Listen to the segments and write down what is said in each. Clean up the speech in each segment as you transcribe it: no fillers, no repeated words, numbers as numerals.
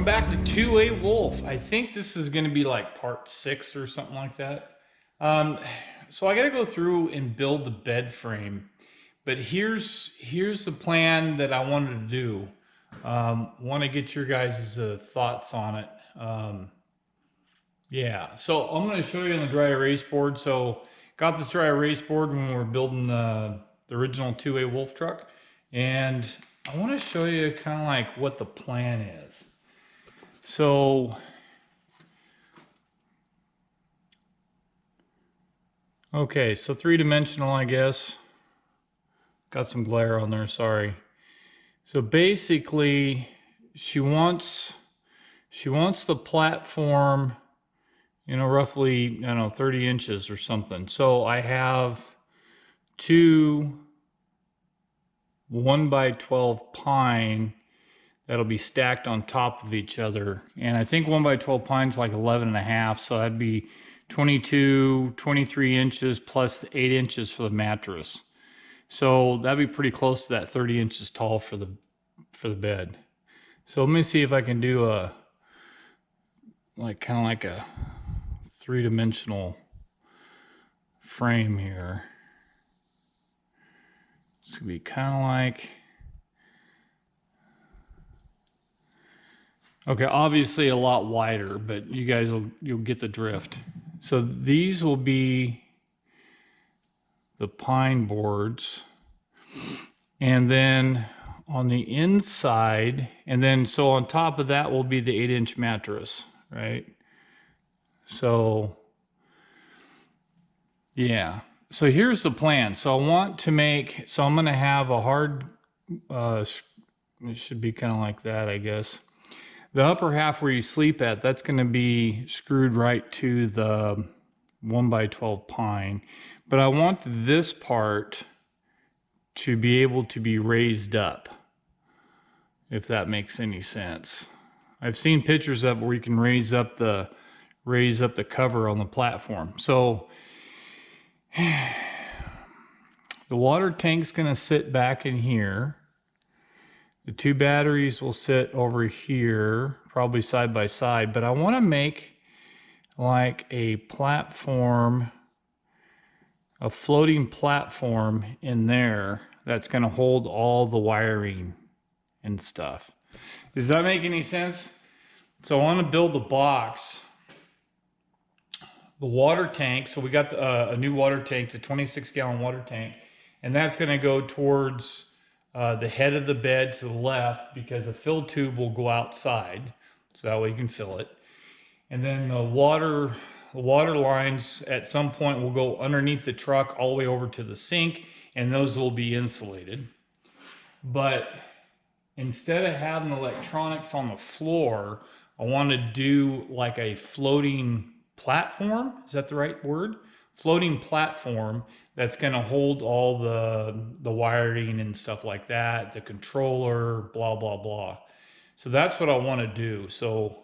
Welcome back to 2A Wolf. I think this is going to be like part 6 or something like that. So I got to go through and build the bed frame, but here's the plan that I wanted to do. Want to get your guys' thoughts on it. Yeah, so I'm going to show you on the dry erase board. So got this dry erase board when we were building the original 2A Wolf truck, and I want to show you kind of like what the plan is. So, okay, so three-dimensional, I guess. Got some glare on there, sorry. So basically, she wants the platform, you know, roughly, I don't know, 30 inches or something. So I have two 1x12 pine that'll be stacked on top of each other. And I think 1x12 pine's like 11.5, so that'd be 22, 23 inches plus 8 inches for the mattress. So that'd be pretty close to that 30 inches tall for the bed. So let me see if I can do a kind of like a three-dimensional frame here. It's gonna be kind of like, okay, obviously a lot wider, but you guys you'll get the drift. So these will be the pine boards. And then on the inside, and then so on top of that will be the 8-inch mattress, right? So yeah. So here's the plan. So I want to make, so I'm gonna have a hard, it should be kind of like that, I guess. The upper half where you sleep at, that's going to be screwed right to the 1x12 pine. But I want this part to be able to be raised up, if that makes any sense. I've seen pictures of it where you can raise up the cover on the platform. So the water tank's going to sit back in here. The two batteries will sit over here, probably side by side, but I want to make like a platform, a floating platform in there that's going to hold all the wiring and stuff. Does that make any sense? So I want to build the box, the water tank. So we got a new water tank, the 26-gallon water tank, and that's going to go towards the head of the bed to the left, because a fill tube will go outside, so that way you can fill it. And then the water lines at some point will go underneath the truck all the way over to the sink, and those will be insulated. But instead of having electronics on the floor, I want to do like a floating platform. Is that the right word? Floating platform that's going to hold all the wiring and stuff like that, the controller, blah, blah, blah. So that's what I want to do. So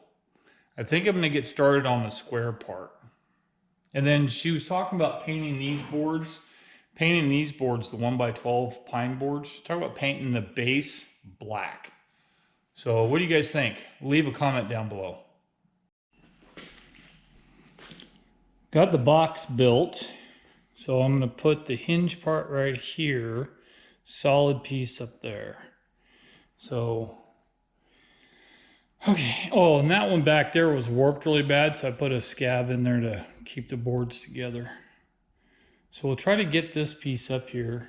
I think I'm going to get started on the square part. And then she was talking about painting these boards, the 1x12 pine boards. Talk about painting the base black. So what do you guys think? Leave a comment down below. Got the box built, so I'm going to put the hinge part right here, solid piece up there. So, okay. Oh, and that one back there was warped really bad, so I put a scab in there to keep the boards together. So we'll try to get this piece up here.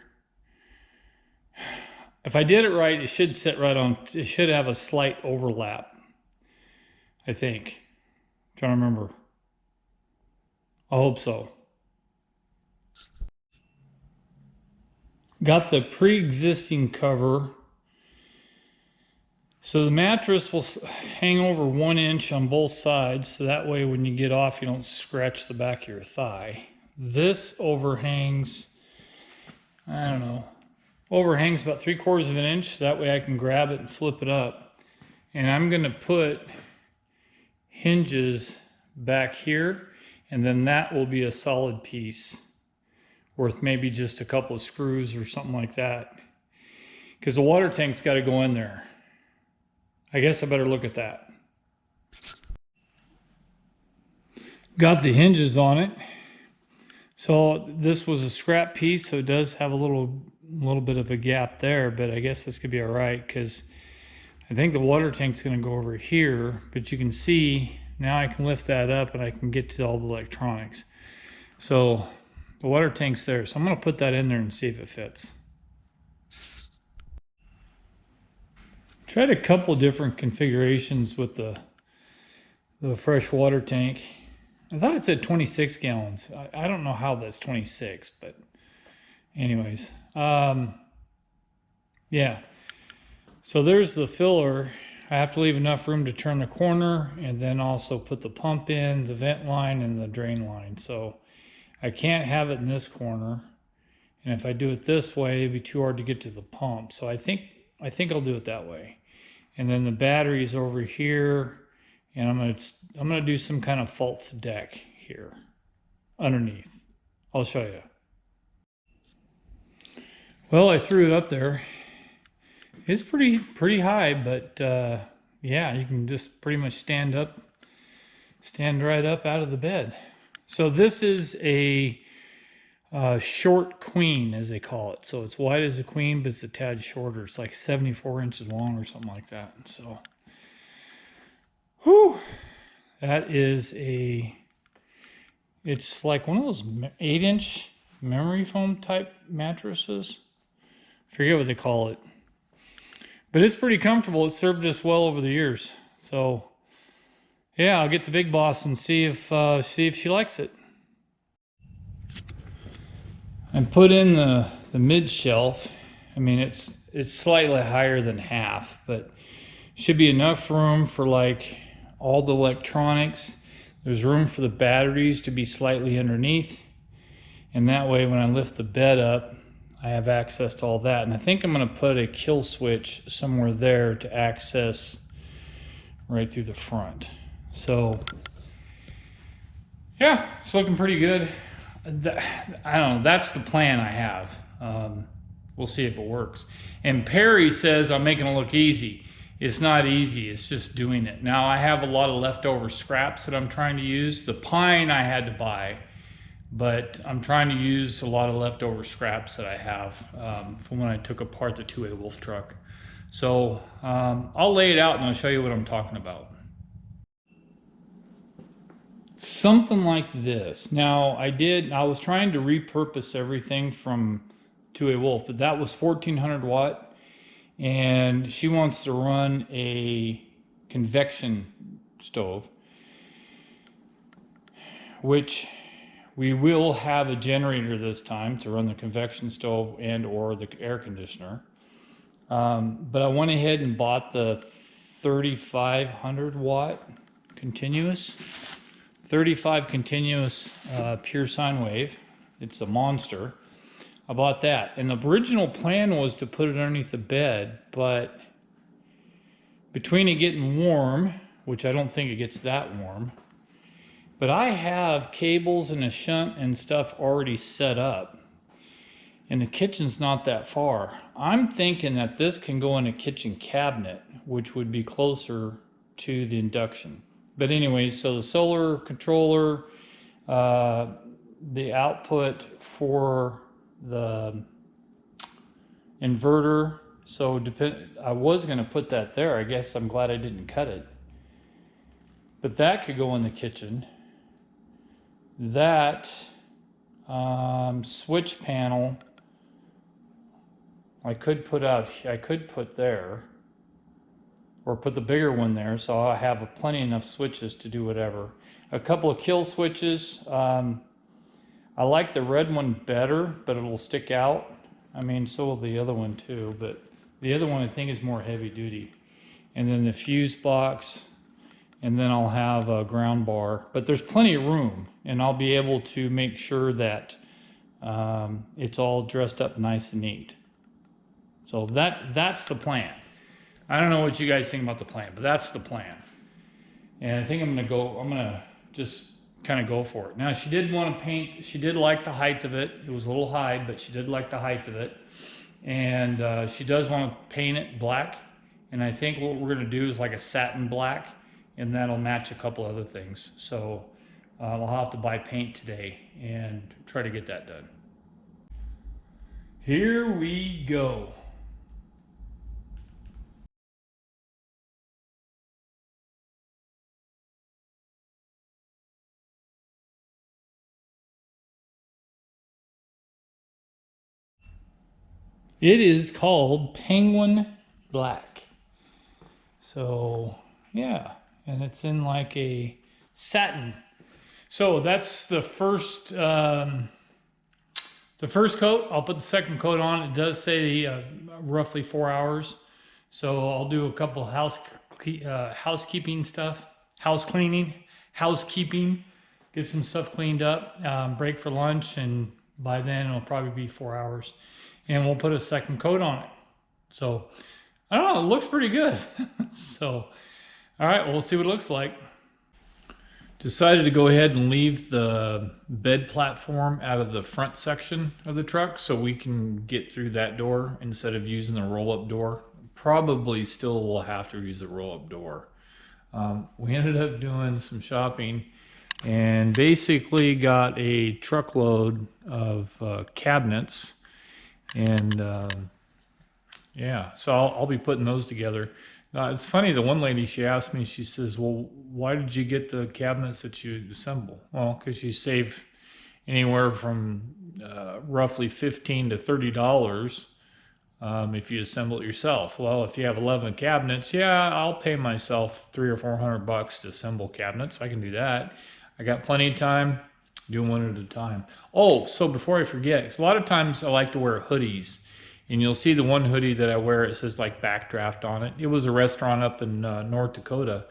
If I did it right, it should sit right on, it should have a slight overlap, I think. I'm trying to remember. I hope so. Got the pre-existing cover. So the mattress will hang over 1 inch on both sides, so that way when you get off you don't scratch the back of your thigh. This overhangs, I don't know, overhangs about 3/4 of an inch, so that way I can grab it and flip it up. And I'm going to put hinges back here, and then that will be a solid piece worth maybe just a couple of screws or something like that, because the water tank's got to go in there. I guess I better look at that. Got the hinges on it. So this was a scrap piece, so it does have a little bit of a gap there, but I guess this could be all right because I think the water tank's going to go over here, but you can see now I can lift that up and I can get to all the electronics. So the water tank's there, so I'm going to put that in there and see if it fits. Tried a couple different configurations with the fresh water tank. I thought it said 26 gallons. I don't know how that's 26, but anyways. Yeah. So there's the filler. I have to leave enough room to turn the corner and then also put the pump in, the vent line, and the drain line. So I can't have it in this corner. And if I do it this way, it'd be too hard to get to the pump. So I think I'll do it that way. And then the battery's over here. And I'm gonna do some kind of false deck here underneath. I'll show you. Well, I threw it up there. It's pretty high, but yeah, you can just pretty much stand right up out of the bed. So this is a short queen, as they call it. So it's wide as a queen, but it's a tad shorter. It's like 74 inches long or something like that. So. Whew, that is it's like one of those 8-inch memory foam type mattresses. I forget what they call it. But it's pretty comfortable. It served us well over the years. So, yeah, I'll get the big boss and see if she likes it. I put in the mid shelf. I mean, it's slightly higher than half, but should be enough room for like all the electronics. There's room for the batteries to be slightly underneath. And that way when I lift the bed up, I have access to all that. And I think I'm gonna put a kill switch somewhere there to access right through the front. So yeah, it's looking pretty good. I don't know, that's the plan I have. We'll see if it works. And Perry says I'm making it look easy. It's not easy, it's just doing it. Now I have a lot of leftover scraps that I'm trying to use. The pine I had to buy, but I'm trying to use a lot of leftover scraps that I have from when I took apart the 2A Wolf truck. So I'll lay it out and I'll show you what I'm talking about. Something like this. Now I was trying to repurpose everything from 2A Wolf, but that was 1400 watt. And she wants to run a convection stove, which we will have a generator this time to run the convection stove and or the air conditioner. But I went ahead and bought the 3500 watt continuous, 35 continuous pure sine wave. It's a monster. I bought that, and the original plan was to put it underneath the bed, but between it getting warm, which I don't think it gets that warm, but I have cables and a shunt and stuff already set up, and the kitchen's not that far. I'm thinking that this can go in a kitchen cabinet, which would be closer to the induction. But anyways, so the solar controller, the output for the inverter, so I was going to put that there. I guess I'm glad I didn't cut it, but that could go in the kitchen. That switch panel I could put there, or put the bigger one there, so I have plenty enough switches to do whatever. A couple of kill switches. I like the red one better, but it'll stick out. I mean, so will the other one too, but the other one I think is more heavy duty. And then the fuse box, and then I'll have a ground bar. But there's plenty of room, and I'll be able to make sure that it's all dressed up nice and neat. So that's the plan. I don't know what you guys think about the plan, but that's the plan. And I think I'm gonna just kind of go for it. Now she did want to paint, she did like the height of it. It was a little high, but she did like the height of it. And she does want to paint it black. And I think what we're gonna do is like a satin black. and that'll match a couple other things. So I'll have to buy paint today and try to get that done. Here we go. It is called Penguin Black. So yeah, and it's in like a satin. So that's the first coat. I'll put the second coat on. It does say roughly 4 hours. So I'll do a couple housekeeping stuff, housekeeping, get some stuff cleaned up, break for lunch, and by then it'll probably be 4 hours. And we'll put a second coat on it. So I don't know, it looks pretty good. So, all right, we'll see what it looks like. Decided to go ahead and leave the bed platform out of the front section of the truck so we can get through that door instead of using the roll-up door. Probably still will have to use the roll-up door. We ended up doing some shopping and basically got a truckload of cabinets, and yeah, so I'll be putting those together. It's funny, the one lady, she asked me, she says, well, why did you get the cabinets that you assemble? Well, because you save anywhere from roughly $15 to $30 if you assemble it yourself. Well, if you have 11 cabinets, yeah, I'll pay myself $300 or $400 to assemble cabinets. I can do that. I got plenty of time, doing one at a time. Oh, so before I forget, 'cause a lot of times I like to wear hoodies. And you'll see the one hoodie that I wear, it says like Backdraft on it. It was a restaurant up in North Dakota.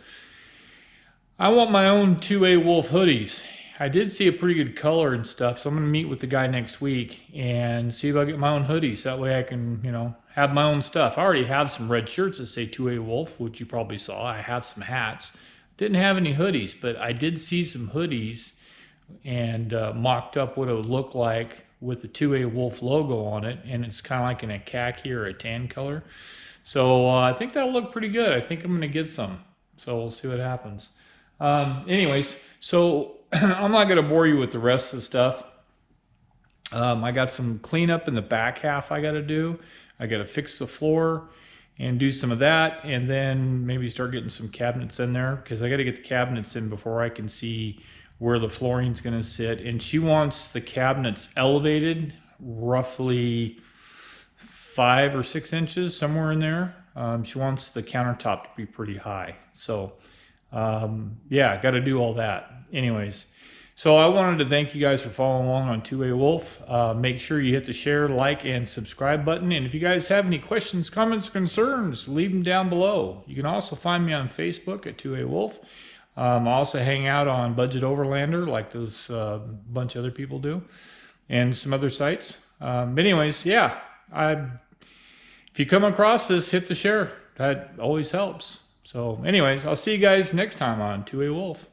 I want my own 2A Wolf hoodies. I did see a pretty good color and stuff, so I'm going to meet with the guy next week and see if I get my own hoodies. That way I can, you know, have my own stuff. I already have some red shirts that say 2A Wolf, which you probably saw. I have some hats. Didn't have any hoodies, but I did see some hoodies and mocked up what it would look like with the 2A Wolf logo on it, and it's kind of like in a khaki or a tan color. So I think that'll look pretty good. I think I'm going to get some. So we'll see what happens. Anyways, so I'm not going to bore you with the rest of the stuff. I got some cleanup in the back half I got to do. I got to fix the floor and do some of that, and then maybe start getting some cabinets in there, because I got to get the cabinets in before I can see where the flooring's going to sit. And she wants the cabinets elevated roughly 5 or 6 inches, somewhere in there. She wants the countertop to be pretty high. So yeah, got to do all that. Anyways, so I wanted to thank you guys for following along on 2A Wolf. Make sure you hit the share, like, and subscribe button. And if you guys have any questions, comments, concerns, leave them down below. You can also find me on Facebook at 2A Wolf. I also hang out on Budget Overlander, like those bunch of other people do, and some other sites. But anyways, yeah, if you come across this, hit the share. That always helps. So anyways, I'll see you guys next time on 2A Wolf.